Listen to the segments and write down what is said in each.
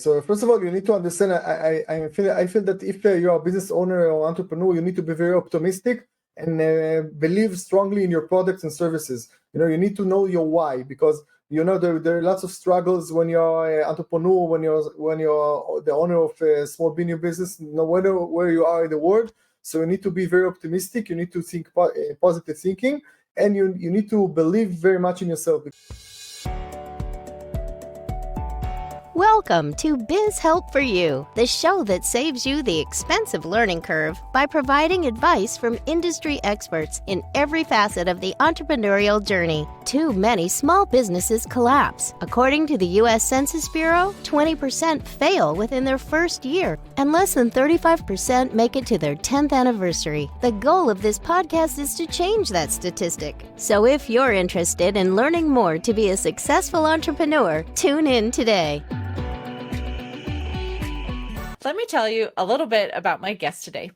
So first of all, you need to understand, I feel that if you're a business owner or entrepreneur, you need to be very optimistic and believe strongly in your products and services. You need to know your why, because there are lots of struggles when you're an entrepreneur, when you're the owner of a small medium business, no matter where you are in the world. So you need to be very optimistic. You need to think positive thinking, and you need to believe very much in yourself. Welcome to Biz Help for You, the show that saves you the expensive learning curve by providing advice from industry experts in every facet of the entrepreneurial journey. Too many small businesses collapse. According to the U.S. Census Bureau, 20% fail within their first year, and less than 35% make it to their 10th anniversary. The goal of this podcast is to change that statistic. So if you're interested in learning more to be a successful entrepreneur, tune in today. Let me tell you a little bit about my guest today.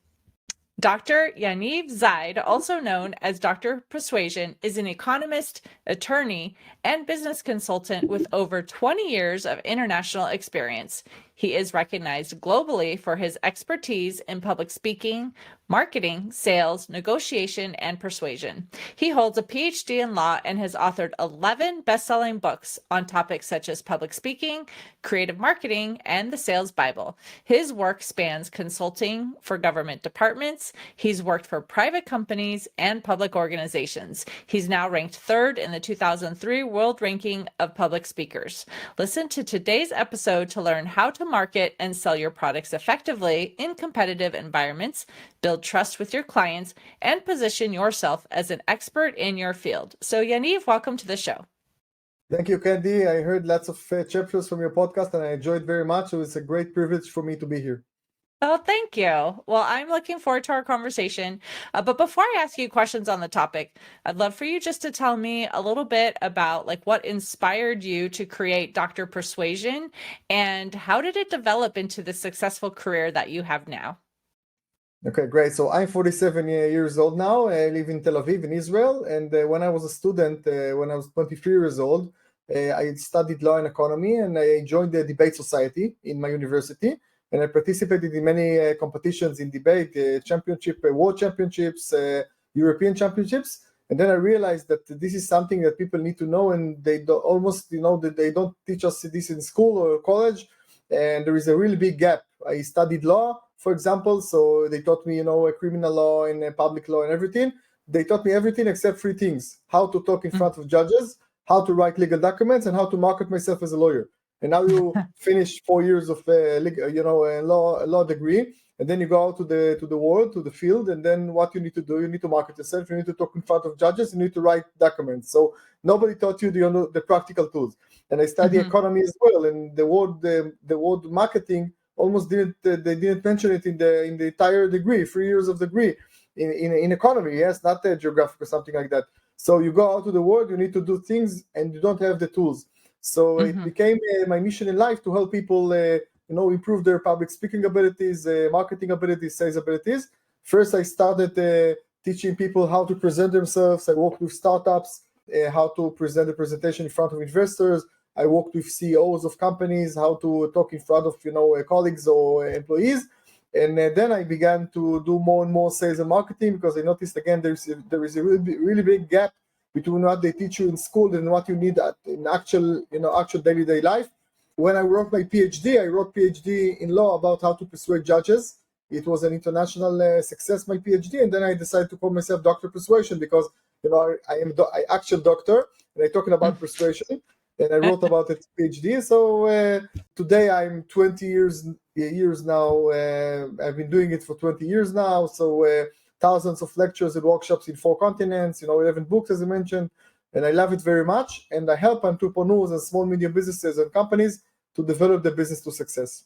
Dr. Yaniv Zaid, also known as Dr. Persuasion, is an economist, attorney, and business consultant with over 20 years of international experience. He is recognized globally for his expertise in public speaking, marketing, sales, negotiation, and persuasion. He holds a PhD in law and has authored 11 best-selling books on topics such as public speaking, creative marketing, and the Sales Bible. His work spans consulting for government departments. He's worked for private companies and public organizations. He's now ranked third in the 2003 World Ranking of Public Speakers. Listen to today's episode to learn how to market and sell your products effectively in competitive environments, build trust with your clients, and position yourself as an expert in your field. So Yaniv, welcome to the show. Thank you, Candy. I heard lots of chapters from your podcast and I enjoyed very much. So it's a great privilege for me to be here. Oh, thank you. Well, I'm looking forward to our conversation. But before I ask you questions on the topic, I'd love for you just to tell me a little bit about what inspired you to create Dr. Persuasion and how did it develop into the successful career that you have now? Okay, great. So I'm 47 years old now. I live in Tel Aviv in Israel. And when I was a student, when I was 23 years old, I studied law and economy and I joined the debate society in my university. And I participated in many competitions in debate, championship, world championships, European championships. And then I realized that this is something that people need to know, and they that they don't teach us this in school or college. And there is a really big gap. I studied law, for example, so they taught me, criminal law and public law and everything. They taught me everything except three things: how to talk in front of judges, how to write legal documents, and how to market myself as a lawyer. And now you finish 4 years of a law degree, and then you go out to the world, to the field, and then what you need to do, you need to market yourself, you need to talk in front of judges, you need to write documents. So nobody taught you the practical tools. And I study economy as well, and the word marketing almost didn't mention it in the entire degree, 3 years of degree in economy. Yes, not geographic or something like that. So you go out to the world, you need to do things, and you don't have the tools. So it became my mission in life to help people, improve their public speaking abilities, marketing abilities, sales abilities. First, I started teaching people how to present themselves. I worked with startups, how to present a presentation in front of investors. I worked with CEOs of companies, how to talk in front of, colleagues or employees. And then I began to do more and more sales and marketing, because I noticed, again, there is a really big gap between what they teach you in school and what you need in actual day-to-day life. When I wrote my PhD, I wrote PhD in law about how to persuade judges. It was an international success, my PhD, and then I decided to call myself Dr. Persuasion, because I am an actual doctor and I'm talking about persuasion, and I wrote about it PhD. So today I'm 20 years now. I've been doing it for 20 years now. So thousands of lectures and workshops in 4 continents, 11 books, as I mentioned, and I love it very much. And I help entrepreneurs and small, medium businesses and companies to develop their business to success.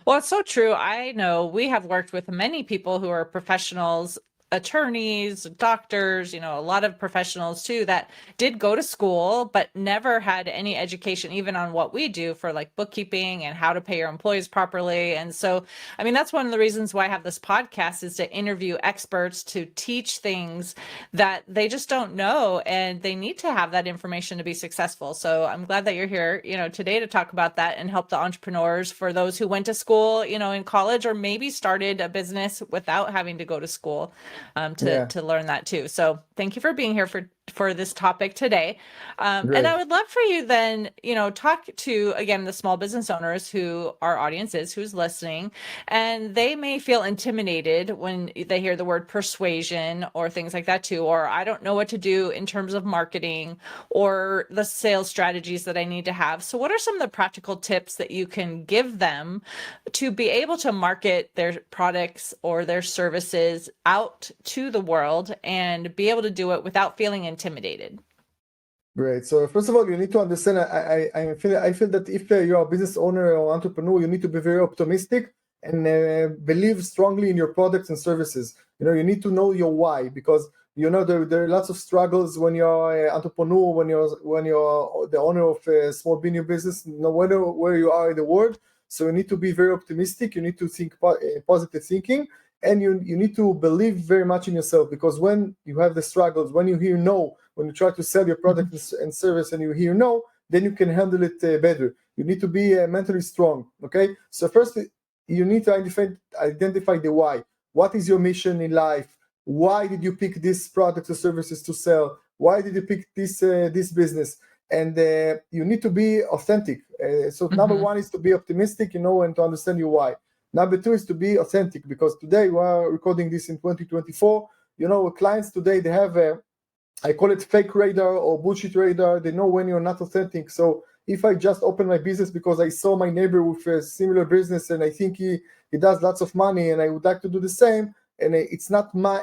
Well, it's so true. I know we have worked with many people who are professionals attorneys, doctors, a lot of professionals too that did go to school but never had any education even on what we do for like bookkeeping and how to pay your employees properly. And so, I mean, that's one of the reasons why I have this podcast, is to interview experts to teach things that they just don't know, and they need to have that information to be successful. So I'm glad that you're here, today to talk about that and help the entrepreneurs, for those who went to school, in college, or maybe started a business without having to go to school. To learn that too. So thank you for being here for this topic today. And I would love for you then, talk to, again, the small business owners who our audience is, who's listening, and they may feel intimidated when they hear the word persuasion or things like that too, or I don't know what to do in terms of marketing or the sales strategies that I need to have. So what are some of the practical tips that you can give them to be able to market their products or their services out to the world and be able to do it without feeling intimidated? Great. So first of all, you need to understand, I feel that if you're a business owner or entrepreneur, you need to be very optimistic and believe strongly in your products and services. You need to know your why, because there are lots of struggles when you're an entrepreneur, when you're the owner of a small medium business, no matter where you are in the world. So you need to be very optimistic. You need to think positive thinking, and you need to believe very much in yourself, because when you have the struggles, when you hear no, when you try to sell your product and service and you hear no, then you can handle it better. You need to be mentally strong. Okay. So first, you need to identify the why. What is your mission in life? Why did you pick this product or services to sell? Why did you pick this business? And you need to be authentic. So number one is to be optimistic, and to understand your why. Number two is to be authentic, because today we are recording this in 2024. Clients today, they have I call it fake radar or bullshit radar. They know when you're not authentic. So if I just open my business because I saw my neighbor with a similar business and I think he does lots of money and I would like to do the same, and it's not my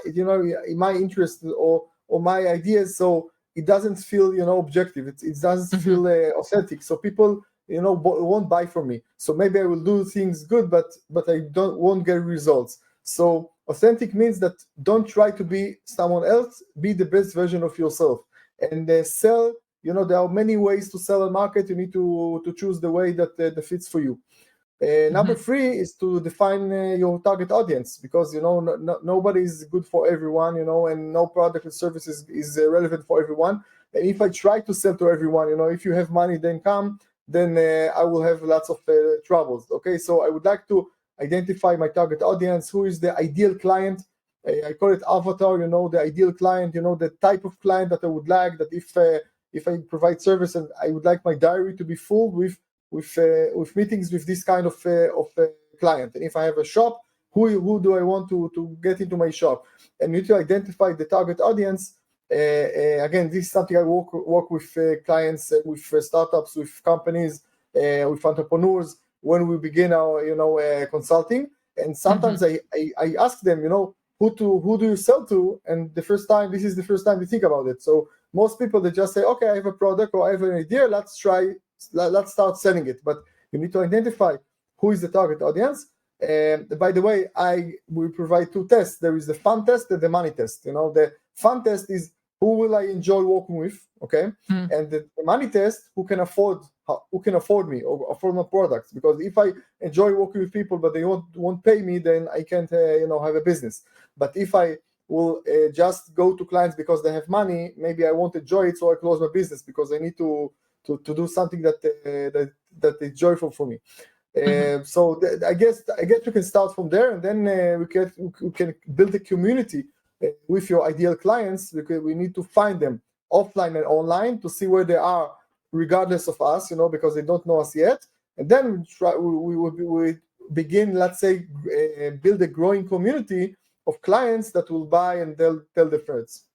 my interest or my ideas, so it doesn't feel objective. It doesn't feel authentic. So people won't buy from me. So maybe I will do things good, but I won't get results. So authentic means that don't try to be someone else, be the best version of yourself. And sell, there are many ways to sell a market. You need to choose the way that fits for you. Number three is to define your target audience, because nobody is good for everyone, and no product or service is relevant for everyone. And if I try to sell to everyone, if you have money, then come, then I will have lots of troubles. Okay, so I would like to identify my target audience. Who is the ideal client? I call it avatar. The ideal client. The type of client that I would like. That if I provide service, and I would like my diary to be full with meetings with this kind of client. And if I have a shop, who do I want to get into my shop? And you need to identify the target audience. Again, this is something I work with clients, with startups, with companies, with entrepreneurs when we begin our consulting. And sometimes I ask them, who do you sell to? And this is the first time they think about it. So most people, they just say, okay, I have a product or I have an idea, let's start selling it. But you need to identify who is the target audience. By the way, we provide two tests. There is the fun test and the money test. The fun test is who will I enjoy working with, okay? And the money test, who can afford me or afford my products? Because if I enjoy working with people but they won't pay me, then I can't have a business. But if I will just go to clients because they have money, maybe I won't enjoy it, so I close my business because I need to do something that is joyful for me. So I guess we can start from there, and then we can build a community with your ideal clients, because we need to find them offline and online to see where they are, regardless of us, because they don't know us yet. And then we begin, let's say, build a growing community of clients that will buy and they'll tell their friends.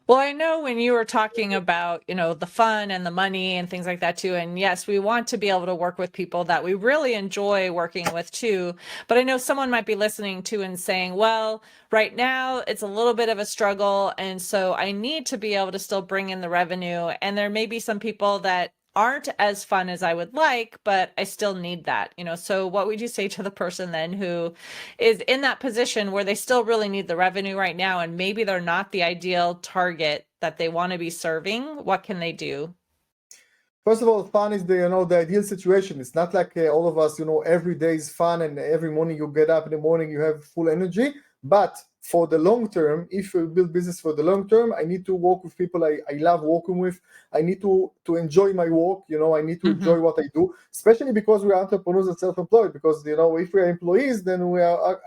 Well, I know when you were talking about, the fun and the money and things like that too. And yes, we want to be able to work with people that we really enjoy working with too. But I know someone might be listening to and saying, well, right now it's a little bit of a struggle. And so I need to be able to still bring in the revenue. And there may be some people that aren't as fun as I would like, but I still need that, so what would you say to the person then who is in that position where they still really need the revenue right now, and maybe they're not the ideal target that they want to be serving? What can they do? First of all, fun is the ideal situation. It's not like all of us, every day is fun and every morning you get up in the morning, you have full energy. But for the long term, if you build business for the long term, I need to work with people I love working with. I need to enjoy my work. I need to enjoy what I do, especially because we are entrepreneurs and self-employed. Because, if we are employees, then we are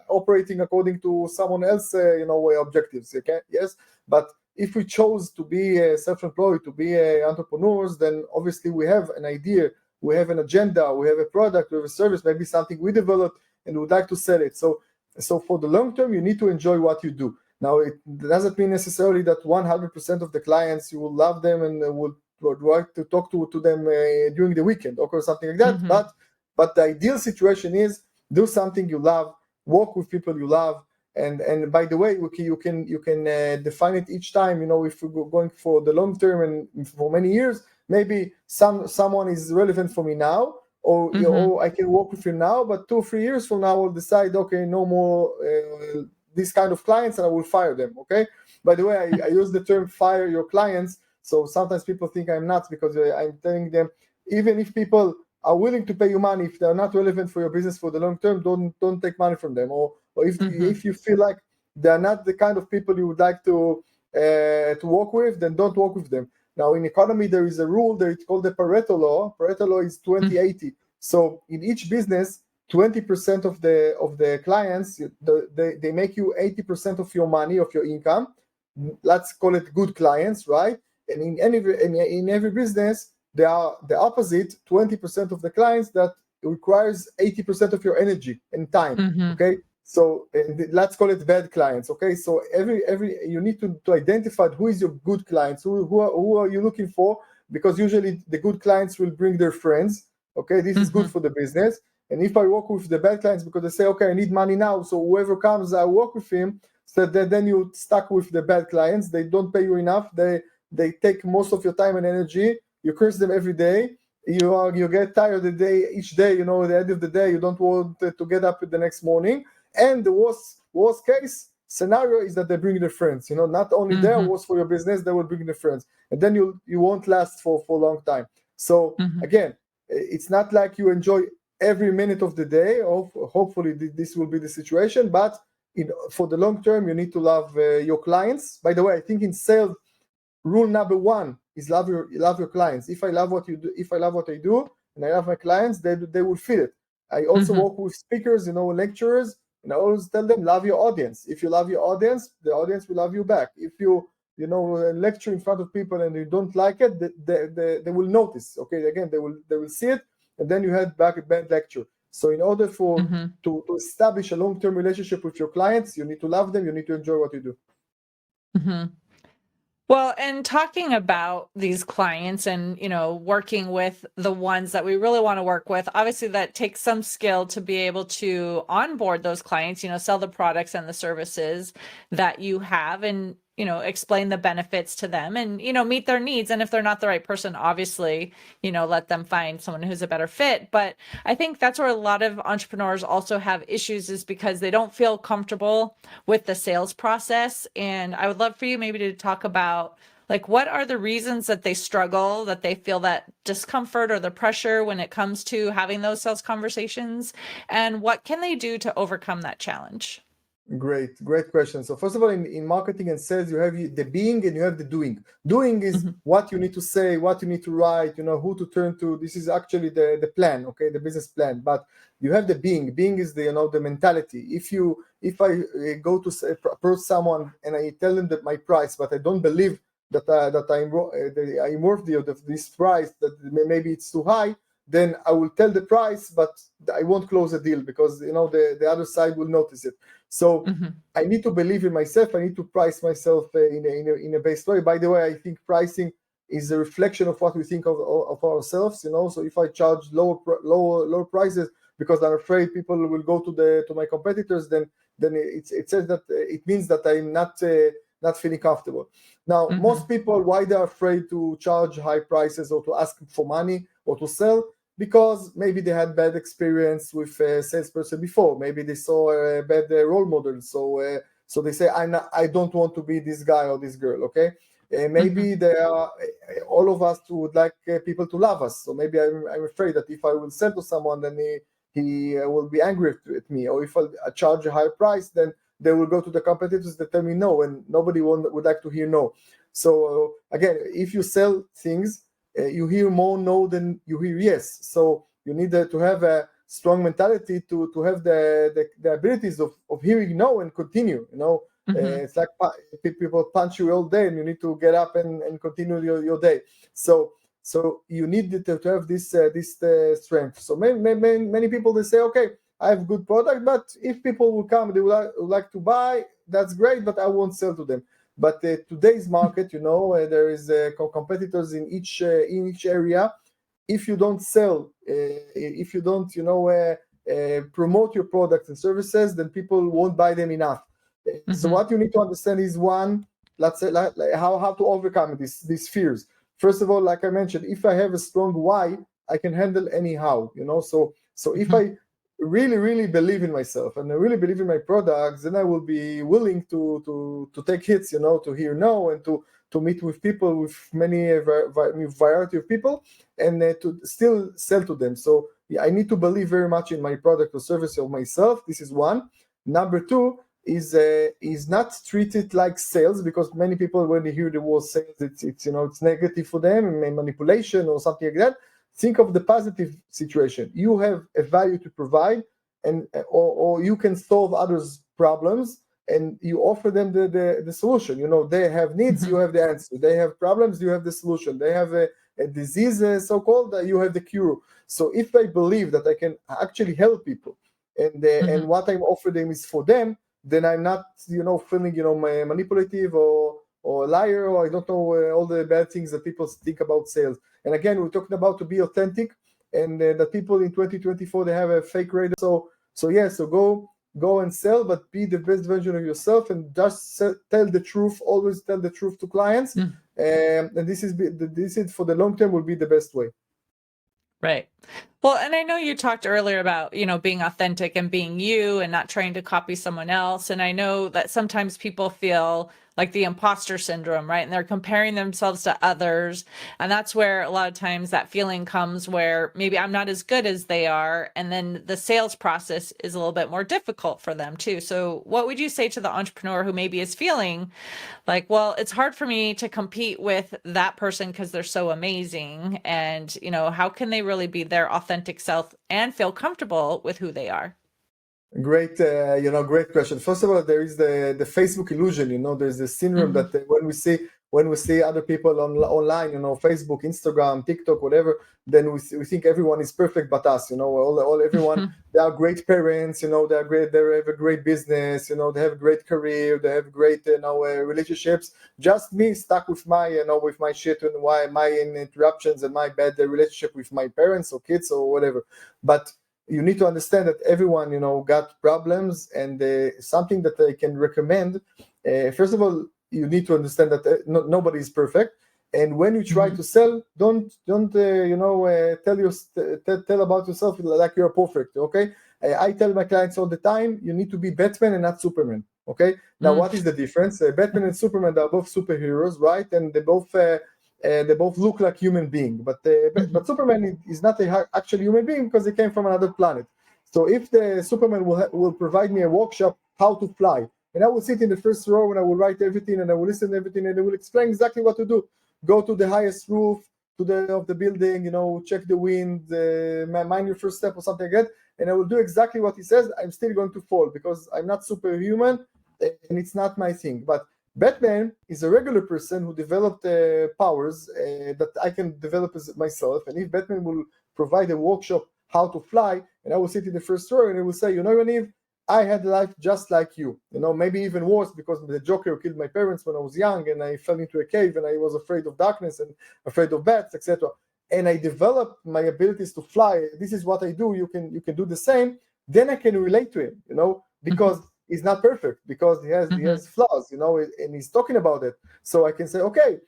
operating according to someone else's, objectives. Okay. Yes. But if we chose to be self-employed, to be entrepreneurs, then obviously we have an idea, we have an agenda, we have a product, we have a service, maybe something we developed and would like to sell it. So for the long term, you need to enjoy what you do. Now, it doesn't mean necessarily that 100% of the clients, you will love them and would like to talk to them during the weekend or something like that. Mm-hmm. But the ideal situation is do something you love, work with people you love. And by the way, you can define it each time. If we're going for the long term and for many years, maybe someone is relevant for me now, or or I can work with you now. But 2 or 3 years from now, I'll decide, okay, no more this kind of clients, and I will fire them. Okay. By the way, I use the term "fire your clients." So sometimes people think I'm nuts because I'm telling them, even if people are willing to pay you money, if they're not relevant for your business for the long term, don't take money from them. Or if you feel like they're not the kind of people you would like to work with, then don't work with them. Now, in economy, there is a rule that it's called the Pareto law. Pareto law is 20-80. So in each business, 20% of the clients, they make you 80% of your money, of your income. Let's call it good clients, right? And in every business, they are the opposite, 20% of the clients that requires 80% of your energy and time. Okay. So let's call it bad clients. Okay. So every you need to identify who is your good clients, who are you looking for, because usually the good clients will bring their friends. Okay. This is good for the business. And if I work with the bad clients because they say, okay, I need money now, so whoever comes, I work with him. So then you stuck with the bad clients. They don't pay you enough. They take most of your time and energy. You curse them every day. You get tired each day. At the end of the day, you don't want to get up the next morning. And the worst case scenario is that they bring their friends. Not only their worst for your business, they will bring their friends, and then you won't last for a long time. So again, it's not like you enjoy every minute of the day. Hopefully, this will be the situation. But for the long term, you need to love your clients. By the way, I think in sales, rule number 1 is love your clients. If I love what you do, if I love what I do, and I love my clients, they will feel it. I also work with speakers, lecturers, and I always tell them, love your audience. If you love your audience, the audience will love you back. If you lecture in front of people and you don't like it, they will notice. Okay, again, they will see it, and then you had back a bad lecture. So in order to establish a long-term relationship with your clients, you need to love them. You need to enjoy what you do. Well, and talking about these clients and, working with the ones that we really want to work with, obviously that takes some skill to be able to onboard those clients, sell the products and the services that you have, and, explain the benefits to them and, meet their needs. And if they're not the right person, obviously, let them find someone who's a better fit. But I think that's where a lot of entrepreneurs also have issues, is because they don't feel comfortable with the sales process. And I would love for you maybe to talk about, what are the reasons that they struggle, that they feel that discomfort or the pressure when it comes to having those sales conversations, and what can they do to overcome that challenge? Great question. So first of all, in marketing and sales, you have the being and you have the doing. Doing is what you need to say, what you need to write, who to turn to. This is actually the plan, okay, the business plan. But you have the being. Being is the mentality. If I go to approach someone and I tell them that my price, but I don't believe that I'm worthy of this price, that maybe it's too high, then I will tell the price, but I won't close a deal because the other side will notice it. So I need to believe in myself. I need to price myself in a based way. By the way, I think pricing is a reflection of what we think of ourselves. So if I charge lower prices because I'm afraid people will go to my competitors, then it says that it means that I'm not not feeling comfortable. Now, most people, why they're afraid to charge high prices or to ask for money or to sell? Because maybe they had bad experience with a salesperson before. Maybe they saw a bad role model. So they say, I don't want to be this guy or this girl, okay? Maybe they are, all of us would like people to love us. So maybe I'm afraid that if I will sell to someone, then he will be angry at me. Or if I charge a higher price, then they will go to the competitors that tell me no, and nobody would like to hear no. So again, if you sell things, you hear more no than you hear yes. So you need to have a strong mentality to have the abilities of hearing no and continue. It's like people punch you all day and you need to get up and continue your day. So you need to have this strength. So many people, they say, okay, I have good product, but if people will come, they would like to buy, that's great, but I won't sell to them. But today's market, there is competitors in each area. If you don't sell, if you don't, promote your products and services, then people won't buy them enough. So what you need to understand is, one, let's say, how to overcome these fears. First of all, like I mentioned, if I have a strong why, I can handle anyhow. So if I really believe in myself and I really believe in my products, then I will be willing to take hits, to hear no, and to meet with people, with many variety of people, and to still sell to them. So I need to believe very much in my product or service or myself. This is one. Number two is not treat it like sales, because many people, when they hear the word sales, it's negative for them, manipulation or something like that. Think of the positive situation. You have a value to provide, and or you can solve others' problems, and you offer them the solution. They have needs, you have the answer. They have problems, you have the solution. They have a disease, so-called, you have the cure. So if I believe that I can actually help people, and what I'm offering them is for them, then I'm not, feeling, manipulative or a liar, or I don't know all the bad things that people think about sales. And again, we're talking about to be authentic, and that people in 2024, they have a fake radar. So go and sell, but be the best version of yourself, and just tell the truth. Always tell the truth to clients, and this is for the long term will be the best way. Right. Well, and I know you talked earlier about, being authentic and being you and not trying to copy someone else. And I know that sometimes people feel like the impostor syndrome, right? And they're comparing themselves to others. And that's where a lot of times that feeling comes, where maybe I'm not as good as they are. And then the sales process is a little bit more difficult for them too. So what would you say to the entrepreneur who maybe is feeling like, well, it's hard for me to compete with that person because they're so amazing? And, how can they really be their authentic self and feel comfortable with who they are? Great, great question. First of all, there is the Facebook illusion. There's the syndrome that when we see other people online, Facebook, Instagram, TikTok, whatever, then we think everyone is perfect but us. Everyone, they are great parents. They are great. They have a great business. They have a great career. They have great, relationships. Just me stuck with my shit and my interruptions and my bad relationship with my parents or kids or whatever. But you need to understand that everyone, got problems, and something that I can recommend. First of all, you need to understand that nobody is perfect, and when you try to sell, don't tell about yourself like you're perfect. Okay, I tell my clients all the time, you need to be Batman and not Superman. Okay, now what is the difference? Batman and Superman, are both superheroes, right? And they both look like human being, but Superman is not an actual human being because he came from another planet. So if the Superman will provide me a workshop how to fly, and I will sit in the first row and I will write everything and I will listen to everything, and they will explain exactly what to do. Go to the highest roof of the building, check the wind, mind your first step or something like that, and I will do exactly what he says. I'm still going to fall because I'm not superhuman, and it's not my thing. But Batman is a regular person who developed powers that I can develop as myself. And if Batman will provide a workshop how to fly, and I will sit in the first row and I will say, Yaniv, I had life just like you, maybe even worse, because the Joker killed my parents when I was young, and I fell into a cave, and I was afraid of darkness and afraid of bats, etc. And I developed my abilities to fly. This is what I do. You can do the same. Then I can relate to him, because is not perfect because he has flaws, and he's talking about it. So I can say, okay,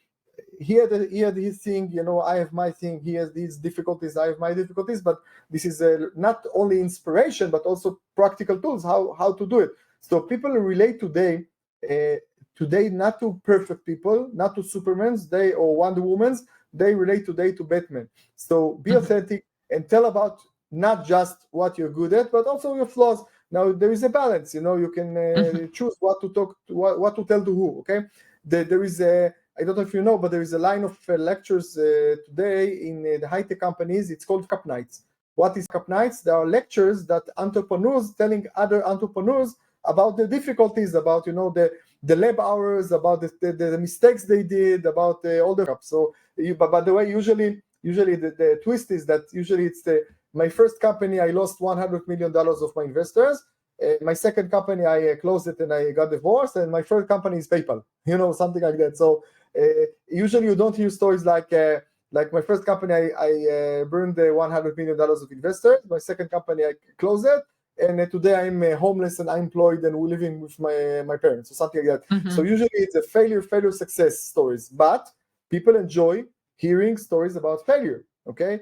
he had his thing, I have my thing. He has these difficulties, I have my difficulties. But this is not only inspiration, but also practical tools how to do it. So people relate today not to perfect people, not to Supermans, or Wonder Womans. They relate today to Batman. So be authentic and tell about not just what you're good at, but also your flaws. Now there is a balance. You can choose what to talk, what to tell to who. Okay, there is a, I don't know if you know, but there is a line of lectures today in the high-tech companies. It's called Cup Nights. What is Cup Nights? There are lectures that entrepreneurs telling other entrepreneurs about the difficulties, about the lab hours, about the mistakes they did, about all the cups. So, but by the way, usually the twist is that usually it's my first company, I lost $100 million of my investors. My second company, I closed it and I got divorced. And my third company is PayPal, something like that. So usually you don't hear stories like my first company, I burned $100 million of investors. My second company, I closed it. And today I'm homeless and unemployed and we're living with my parents or something like that. So usually it's a failure, success stories. But people enjoy hearing stories about failure, okay?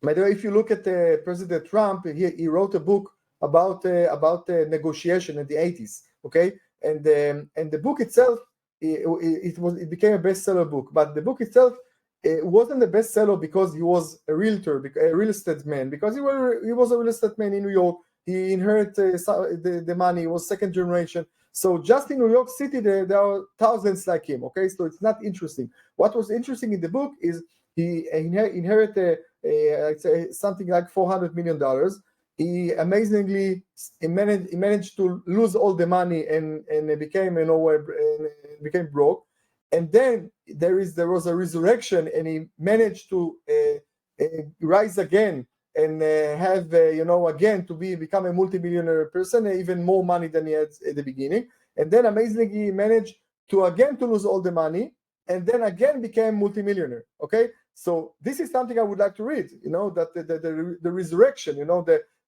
By the way, if you look at President Trump, he wrote a book about negotiation in the 80s, okay? And the book itself, it became a bestseller book. But the book itself, it wasn't a bestseller because he was a realtor, a real estate man, because he was a real estate man in New York. He inherited the money. He was second generation. So just in New York City, there are thousands like him, okay? So it's not interesting. What was interesting in the book is he inherited I'd say something like $400 million. He amazingly managed to lose all the money and became became broke. And then there was a resurrection, and he managed to rise again and have again to become a multimillionaire person, even more money than he had at the beginning. And then amazingly he managed to lose all the money, and then again became multimillionaire. Okay, so this is something I would like to read. That the resurrection.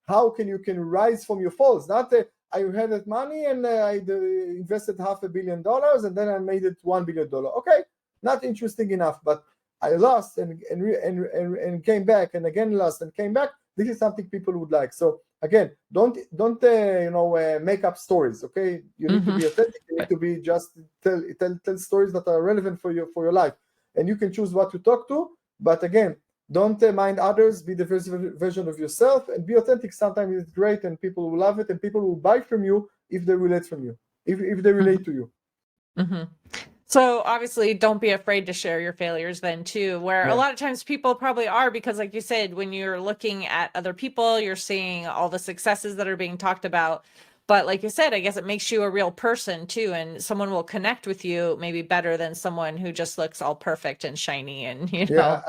How you can rise from your falls. Not I had that money and I invested $500 million and then I made it $1 billion. Okay, not interesting enough. But I lost and came back, and again lost and came back. This is something people would like. So again, don't make up stories. Okay, you need to be authentic. You need to be just tell stories that are relevant for your life, and you can choose what to talk to. But again, don't mind others. Be the first version of yourself and be authentic. Sometimes it's great, and people will love it, and people will buy from you if they relate from you. If they relate to you. So obviously don't be afraid to share your failures then too, where a lot of times people probably are, because like you said, when you're looking at other people, you're seeing all the successes that are being talked about. But like you said, I guess it makes you a real person too, and someone will connect with you maybe better than someone who just looks all perfect and shiny and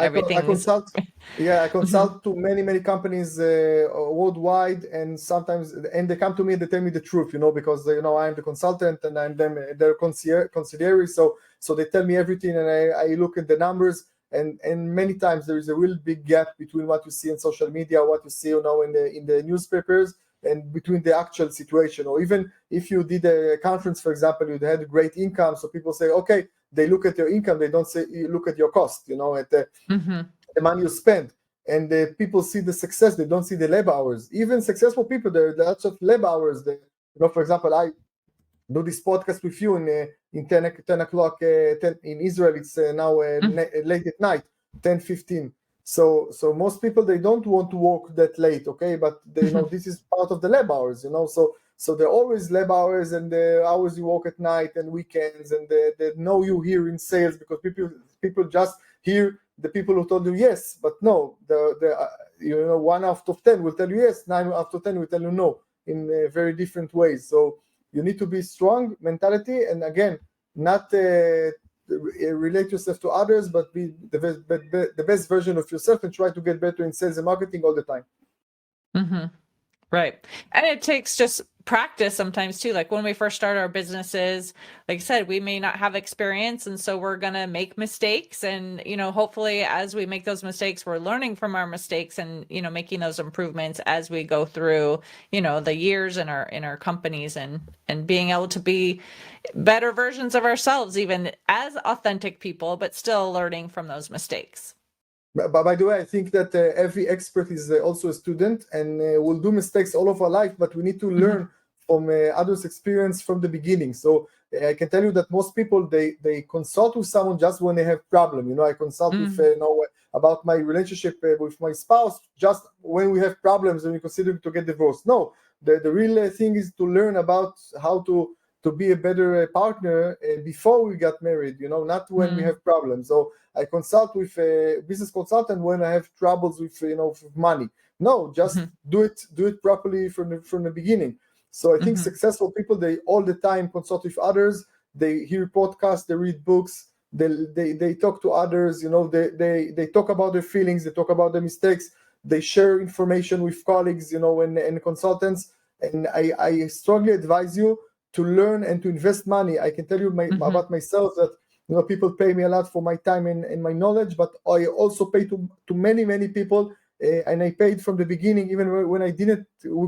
everything. I consult to many companies worldwide, and sometimes they come to me and they tell me the truth, because I'm the consultant and I'm their conciliary, so they tell me everything, and I look at the numbers, and many times there is a real big gap between what you see in social media, what you see in the newspapers, and between the actual situation. Or even if you did a conference, for example, you had a great income, so people say, okay, they look at your income, they don't say you look at your cost, at the money you spend. And people see the success, they don't see the lab hours. Even successful people, there are lots of lab hours. For example, I do this podcast with you in 10 o'clock in Israel. It's now late at night, 10:15. So most people, they don't want to work that late, okay? But they know this is part of the lab hours, So there are always lab hours and the hours you work at night and weekends, and they know you here in sales, because people just hear the people who told you yes, but no. The 1 out of 10 will tell you yes, 9 out of 10 will tell you no, in very different ways. So you need to be strong mentality, and again, not relate yourself to others, but be the best version of yourself, and try to get better in sales and marketing all the time. Right. And it takes just practice sometimes too. Like when we first start our businesses, like I said, we may not have experience. And so we're going to make mistakes. And, hopefully as we make those mistakes, we're learning from our mistakes and, making those improvements as we go through, the years in our companies and being able to be better versions of ourselves, even as authentic people, but still learning from those mistakes. But by the way, I think that every expert is also a student and will do mistakes all of our life, but we need to learn from others' experience from the beginning. So I can tell you that most people, they consult with someone just when they have problem. I consult with, about my relationship with my spouse just when we have problems and we consider to get divorced. No, the real thing is to learn about how to be a better partner before we got married, not when we have problems. So I consult with a business consultant when I have troubles with, with money. No, just do it properly from the beginning. So I think successful people, they all the time consult with others. They hear podcasts, they read books, they talk to others. They talk about their feelings, they talk about their mistakes, they share information with colleagues, and consultants. And I strongly advise you to learn and to invest money. I can tell you about myself that people pay me a lot for my time and my knowledge, but I also pay to many people, and I paid from the beginning, even when we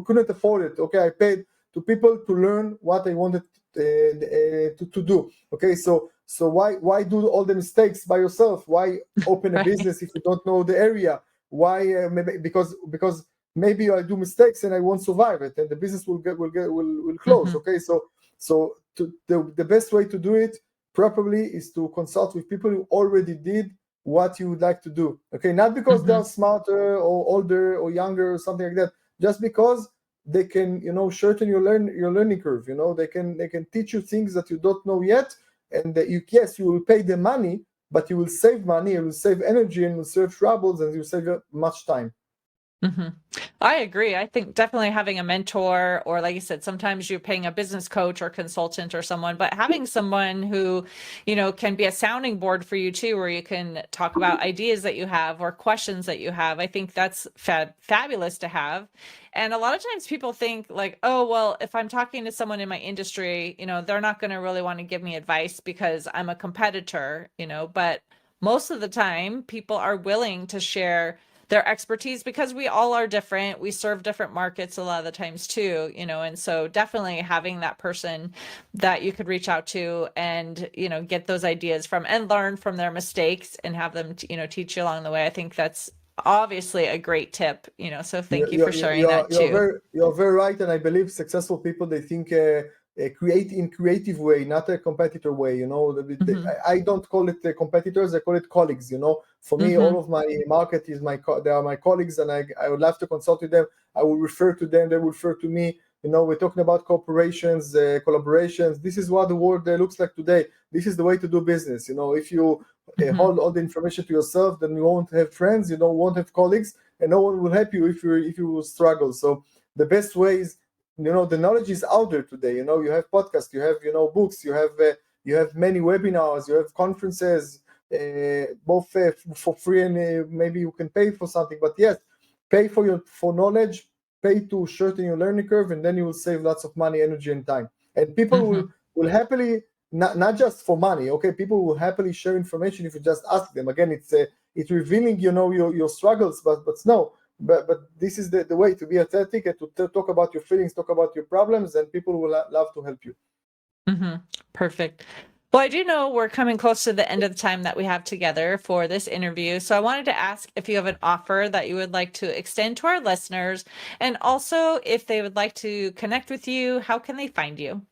couldn't afford it. Okay, I paid to people to learn what I wanted to do. Okay, so why do all the mistakes by yourself? Why open a business if you don't know the area? Why? Maybe because maybe I do mistakes and I won't survive it, and the business will close. Okay, so the best way to do it properly is to consult with people who already did what you would like to do. Okay, not because they're smarter or older or younger or something like that, just because they can, shorten your learning curve. They can teach you things that you don't know yet, and that you will pay the money, but you will save money, you will save energy, and you will save troubles, and you will save much time. I agree. I think definitely having a mentor, or like you said, sometimes you're paying a business coach or consultant or someone, but having someone who, can be a sounding board for you too, where you can talk about ideas that you have or questions that you have. I think that's fabulous to have. And a lot of times people think like, oh, well, if I'm talking to someone in my industry, they're not going to really want to give me advice because I'm a competitor, but most of the time people are willing to share their expertise because we all are different. We serve different markets a lot of the times too, and so definitely having that person that you could reach out to and, get those ideas from and learn from their mistakes and have them, teach you along the way. I think that's obviously a great tip, so thank you for sharing that too. You're very right. And I believe successful people, they think create in creative way, not a competitor way. I don't call it competitors, I call it colleagues. For me, all of my market is they are my colleagues, and I would love to consult with them. I will refer to them, they will refer to me. We're talking about cooperations, collaborations. This is what the world looks like today. This is the way to do business. If you hold all the information to yourself, then you won't have friends, won't have colleagues, and no one will help you if you struggle. So the best way is, the knowledge is out there today. You have podcasts, you have books, you have many webinars, you have conferences, both for free and maybe you can pay for something. But yes, pay for knowledge, pay to shorten your learning curve, and then you will save lots of money, energy, and time. And people will happily, not just for money. Okay, people will happily share information if you just ask them. Again, it's revealing your struggles, but no. But this is the way to be authentic and to talk about your feelings, talk about your problems, and people will love to help you. Perfect. Well, I do know we're coming close to the end of the time that we have together for this interview. So I wanted to ask if you have an offer that you would like to extend to our listeners, and also if they would like to connect with you, how can they find you?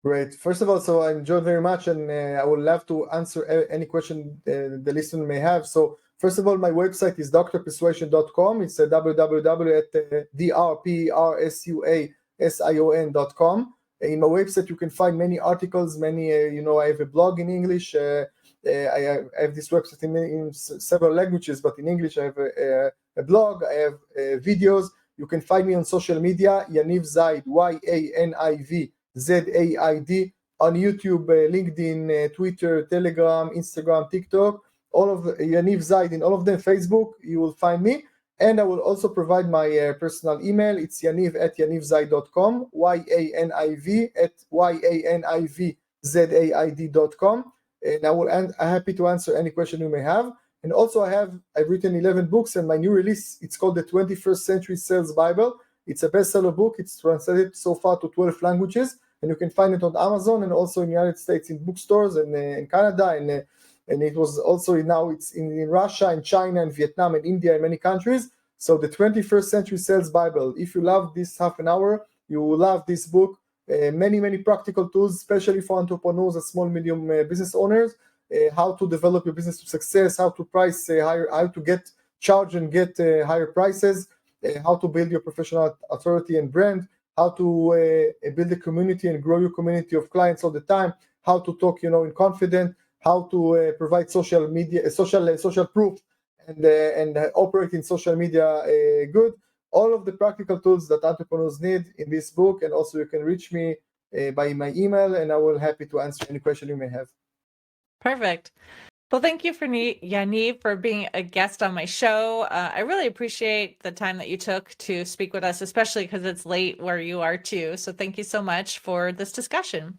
Great. First of all, so I enjoyed very much, and I would love to answer any question the listener may have. So first of all, my website is drpersuasion.com. It's www.drpersuasion.com. In my website, you can find many articles, many, I have a blog in English. I have this website in several languages, but in English, I have a blog, I have videos. You can find me on social media, Yaniv Zaid, YANIV ZAID, on YouTube, LinkedIn, Twitter, Telegram, Instagram, TikTok, all of Yaniv Zaid, in all of them, Facebook, you will find me. And I will also provide my personal email. It's yaniv@yanivzaid.com, YANIV@YANIVZAID.com. And I'm happy to answer any question you may have. And also I've written 11 books, and my new release, it's called the 21st Century Sales Bible. It's a bestseller book. It's translated so far to 12 languages, and you can find it on Amazon and also in the United States in bookstores and in Canada. And it was also now it's in Russia and China and Vietnam and India and many countries. So the 21st Century Sales Bible. If you love this half an hour, you will love this book. Many practical tools, especially for entrepreneurs and small, medium business owners. How to develop your business to success, how to price higher, how to charge and get higher prices, how to build your professional authority and brand, how to build a community and grow your community of clients all the time, how to talk, in confidence, how to provide social media, social proof, and operate in social media good. All of the practical tools that entrepreneurs need in this book, and also you can reach me by my email, and I will happy to answer any question you may have. Perfect. Well, thank you, Yaniv, for being a guest on my show. I really appreciate the time that you took to speak with us, especially because it's late where you are too. So thank you so much for this discussion.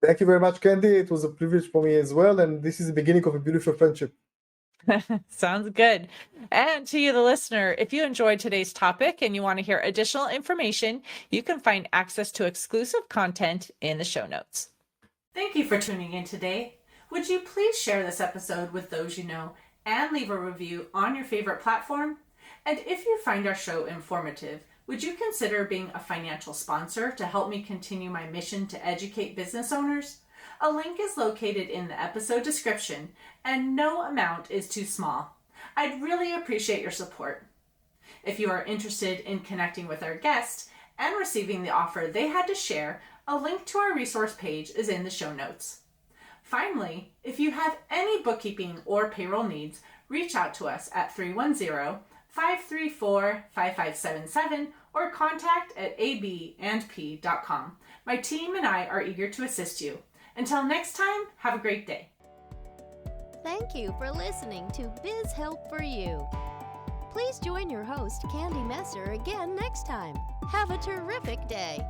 Thank you very much, Candy. It was a privilege for me as well. And this is the beginning of a beautiful friendship. Sounds good. And to you, the listener, if you enjoyed today's topic and you want to hear additional information, you can find access to exclusive content in the show notes. Thank you for tuning in today. Would you please share this episode with those you know and leave a review on your favorite platform? And if you find our show informative, would you consider being a financial sponsor to help me continue my mission to educate business owners? A link is located in the episode description, and no amount is too small. I'd really appreciate your support. If you are interested in connecting with our guest and receiving the offer they had to share, a link to our resource page is in the show notes. Finally, if you have any bookkeeping or payroll needs, reach out to us at 310-534-5577 or contact@abandp.com. My team and I are eager to assist you. Until next time, have a great day. Thank you for listening to Biz Help for You. Please join your host, Candy Messer, again next time. Have a terrific day.